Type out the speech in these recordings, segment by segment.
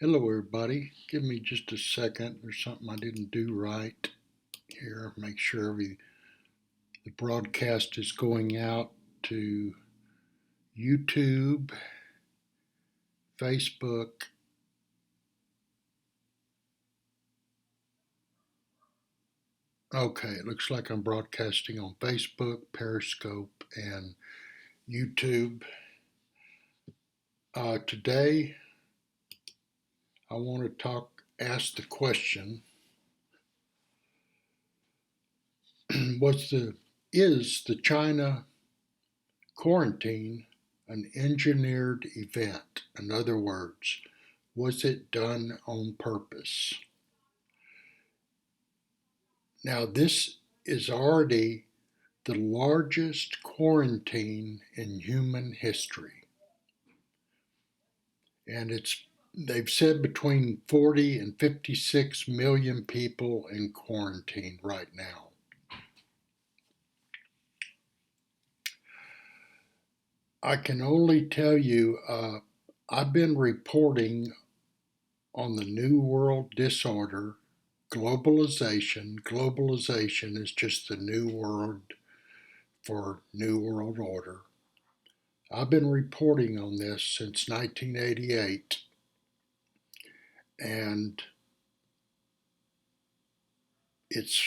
Hello, everybody. Give me just a second. There's something I didn't do right here. Make sure the broadcast is going out to YouTube, Facebook. Okay, it looks like I'm broadcasting on Facebook, Periscope, and YouTube. Today, I want to ask the question: What's is the China quarantine an engineered event? In other words, was it done on purpose? Now, this is already the largest quarantine in human history. And they've said between 40 and 56 million people in quarantine right now. I can only tell you, I've been reporting on the New World Disorder, globalization. Globalization is just the new word for New World Order. I've been reporting on this since 1988, and it's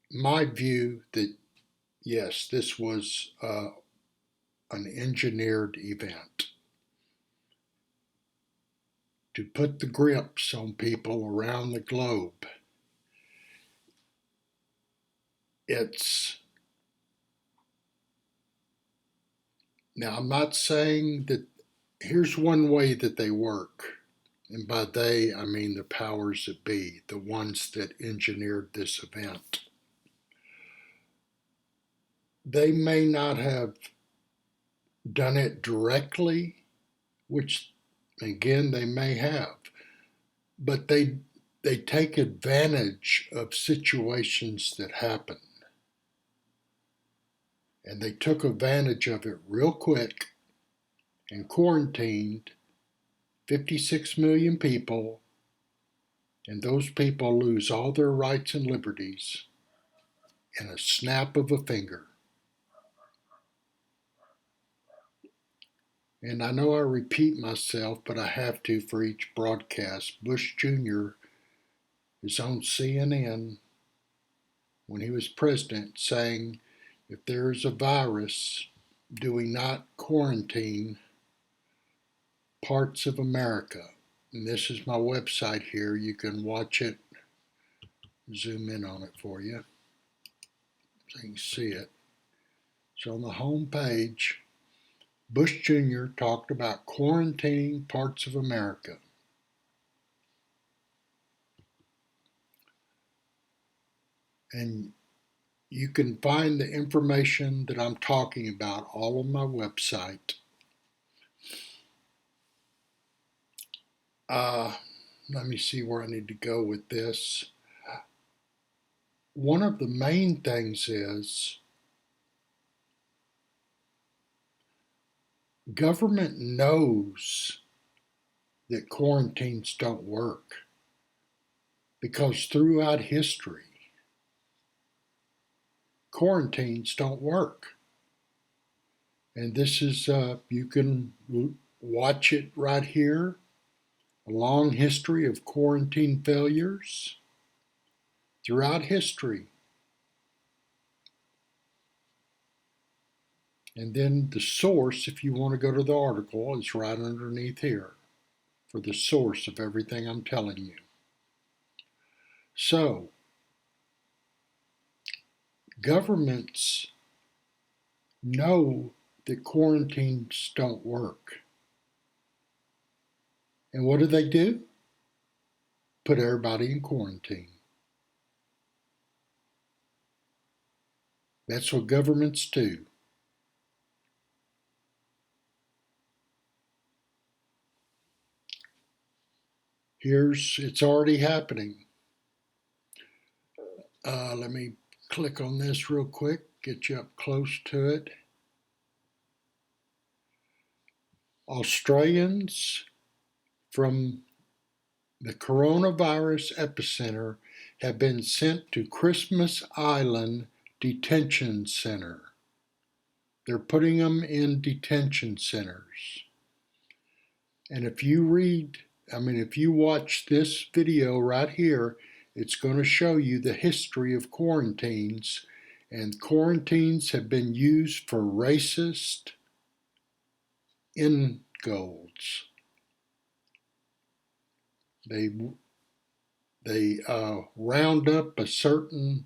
my view that yes, this was an engineered event to put the grips on people around the globe. It's Now, I'm not saying that here's one way that they work. And by they, I mean the powers that be, the ones that engineered this event. They may not have done it directly, which again they may have, but they take advantage of situations that happen. And they took advantage of it real quick and quarantined 56 million people, and those people lose all their rights and liberties in a snap of a finger. And I know I repeat myself, but I have to for each broadcast. Bush Jr. is on CNN when he was president saying, if there is a virus, do we not quarantine parts of America? And this is my website here. You can watch it, zoom in on it for you so you can see it. So on the home page, Bush Jr. talked about quarantining parts of America. And you can find the information that I'm talking about all on my website. Let me see where I need to go with this. One of the main things is government knows that quarantines don't work because throughout history, quarantines don't work. And this is, you can watch it right here, a long history of quarantine failures throughout history. And then the source, if you want to go to the article, is right underneath here for the source of everything I'm telling you. So, governments know that quarantines don't work. And what do? Put everybody in quarantine. That's what governments do. It's already happening. Let me click on this real quick, get you up close to it. Australians from the coronavirus epicenter have been sent to Christmas Island Detention Center. They're putting them in detention centers. And if you watch this video right here, it's going to show you the history of quarantines. And quarantines have been used for racist end goals. They round up a certain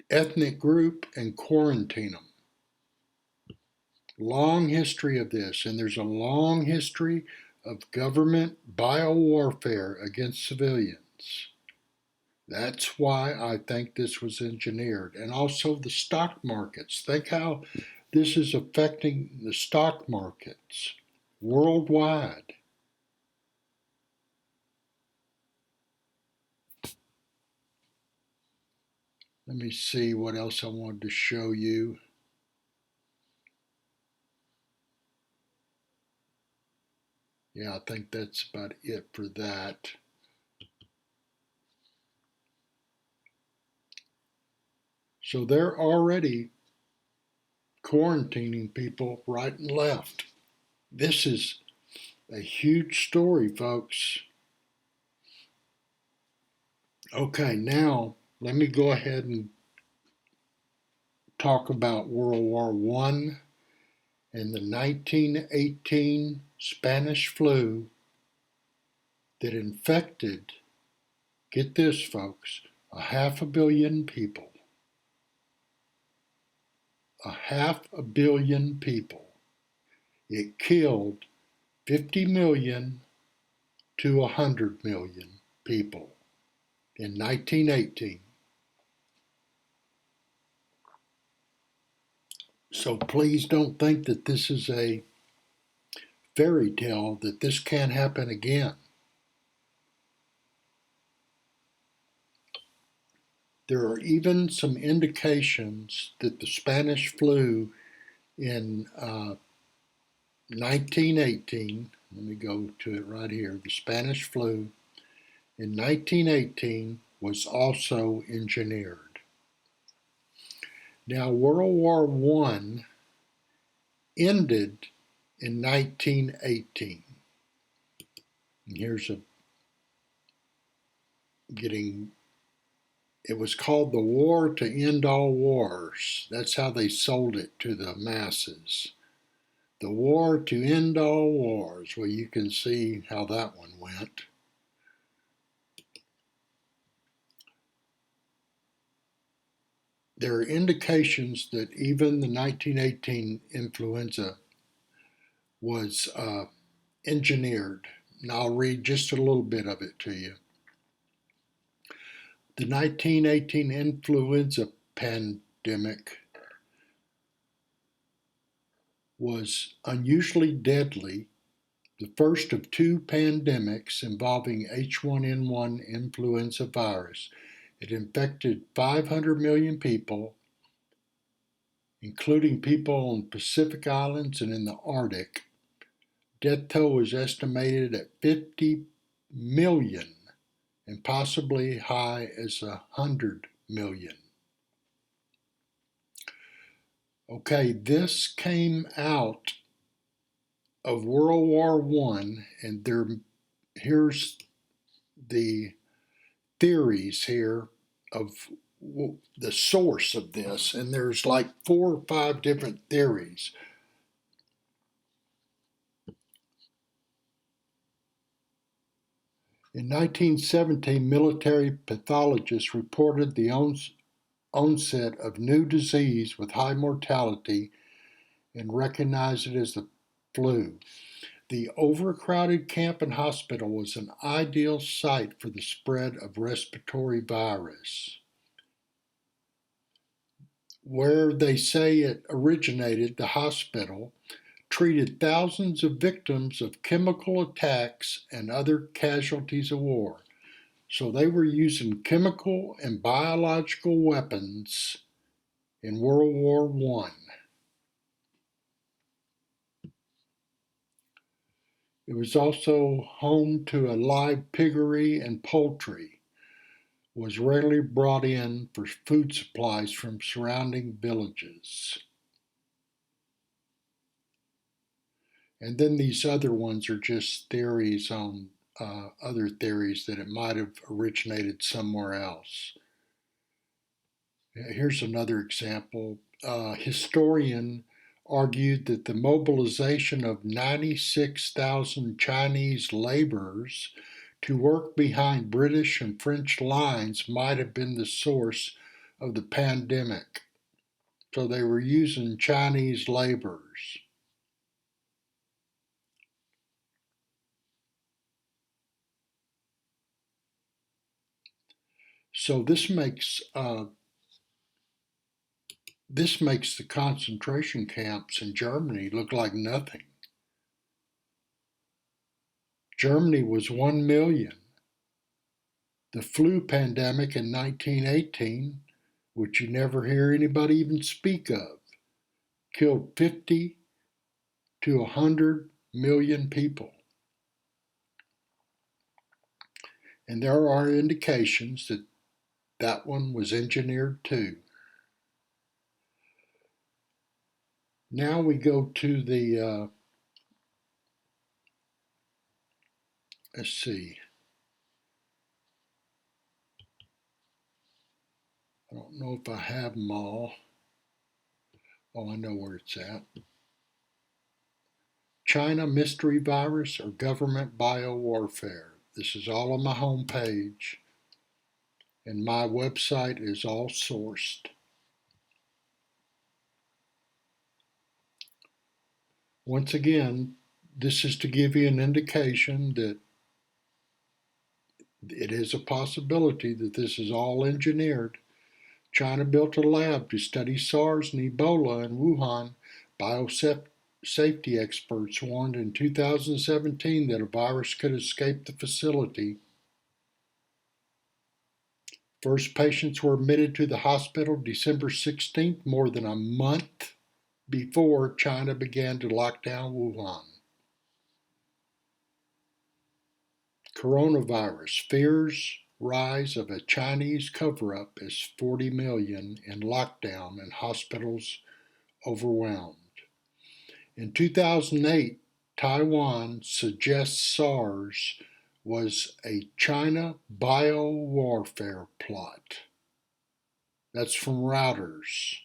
ethnic group and quarantine them. Long history of this, and there's a long history of government biowarfare against civilians. That's why I think this was engineered. And also the stock markets. Think how this is affecting the stock markets worldwide. Let me see what else I wanted to show you. Yeah, I think that's about it for that. So they're already quarantining people right and left. This is a huge story, folks. Okay, now let me go ahead and talk about World War I and the 1918 Spanish flu that infected, get this folks, 500 million people. 500 million people. It killed 50 million to 100 million people in 1918. So please don't think that this is a fairy tale, that this can't happen again. There are even some indications that the Spanish flu in 1918, let me go to it right here, the Spanish flu in 1918 was also engineered. Now, World War I ended in 1918. And here's it was called the War to End All Wars. That's how they sold it to the masses. The War to End All Wars. Well, you can see how that one went. There are indications that even the 1918 influenza was engineered. And I'll read just a little bit of it to you. The 1918 influenza pandemic was unusually deadly, the first of two pandemics involving H1N1 influenza virus. It infected 500 million people, including people on Pacific Islands and in the Arctic. Death toll is estimated at 50 million and possibly high as 100 million. Okay, this came out of World War I, and here's the theories here of the source of this, and there's like 4 or 5 different theories. In 1917, military pathologists reported the onset of new disease with high mortality and recognized it as the flu. The overcrowded camp and hospital was an ideal site for the spread of respiratory virus. Where they say it originated, the hospital treated thousands of victims of chemical attacks and other casualties of war. So they were using chemical and biological weapons in World War I. It was also home to a live piggery, and poultry was rarely brought in for food supplies from surrounding villages. And then these other ones are just theories on other theories that it might have originated somewhere else. Here's another example. A historian argued that the mobilization of 96,000 Chinese laborers to work behind British and French lines might have been the source of the pandemic. So they were using Chinese laborers. So this makes the concentration camps in Germany look like nothing. Germany was 1 million. The flu pandemic in 1918, which you never hear anybody even speak of, killed 50 to 100 million people. And there are indications that that one was engineered too. Now we go to the, let's see, I don't know if I have them all. Oh, I know where it's at. China mystery virus or government biowarfare. This is all on my homepage, and my website is all sourced. Once again, this is to give you an indication that it is a possibility that this is all engineered. China built a lab to study SARS and Ebola in Wuhan. Biosafety experts warned in 2017 that a virus could escape the facility. First patients were admitted to the hospital December 16th, more than a month before China began to lock down Wuhan. Coronavirus fears rise of a Chinese cover-up as 40 million in lockdown and hospitals overwhelmed. In 2008, Taiwan suggests SARS was a China biowarfare plot. That's from Reuters.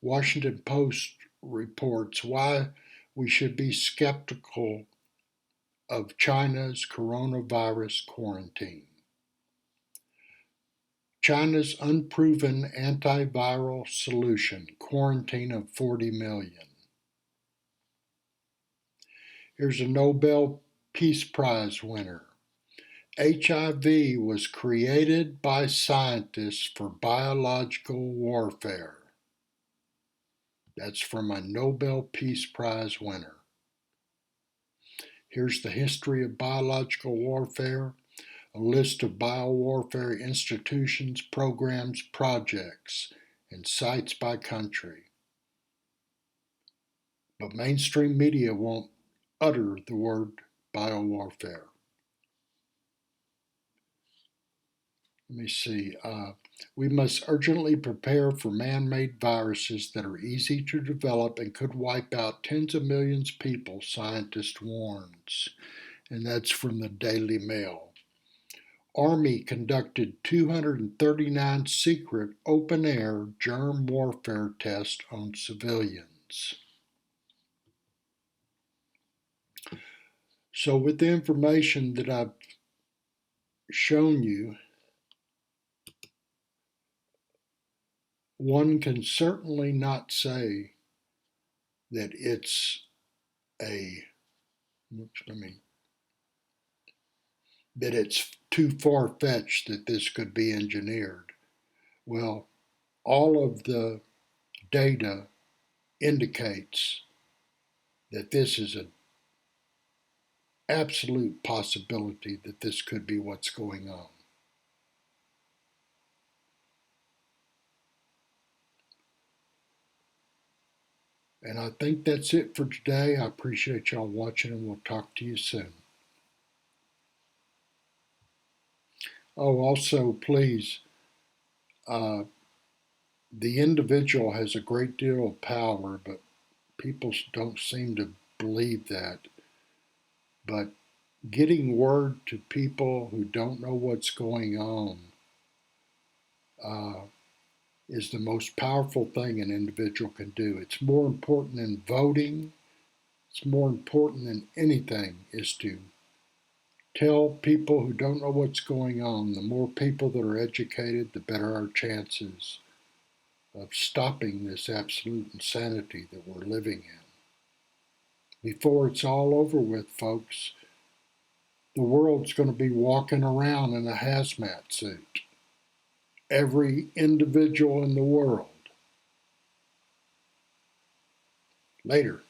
Washington Post reports why we should be skeptical of China's coronavirus quarantine. China's unproven antiviral solution, quarantine of 40 million. Here's a Nobel Peace Prize winner. HIV was created by scientists for biological warfare. That's from a Nobel Peace Prize winner. Here's the history of biological warfare, a list of biowarfare institutions, programs, projects, and sites by country. But mainstream media won't utter the word biowarfare. Let me see. We must urgently prepare for man-made viruses that are easy to develop and could wipe out tens of millions of people, scientist warns. And that's from the Daily Mail. Army conducted 239 secret open-air germ warfare tests on civilians. So with the information that I've shown you, one can certainly not say that it's a, that it's too far-fetched that this could be engineered. Well, all of the data indicates that this is an absolute possibility that this could be what's going on. And I think that's it for today. I appreciate y'all watching, and we'll talk to you soon. Oh, also, please, uh, the individual has a great deal of power, but people don't seem to believe that. But getting word to people who don't know what's going on uh, is the most powerful thing an individual can do. It's more important than voting. It's more important than anything is to tell people who don't know what's going on. The more people that are educated, the better our chances of stopping this absolute insanity that we're living in. Before it's all over with, folks, the world's going to be walking around in a hazmat suit. Every individual in the world. Later.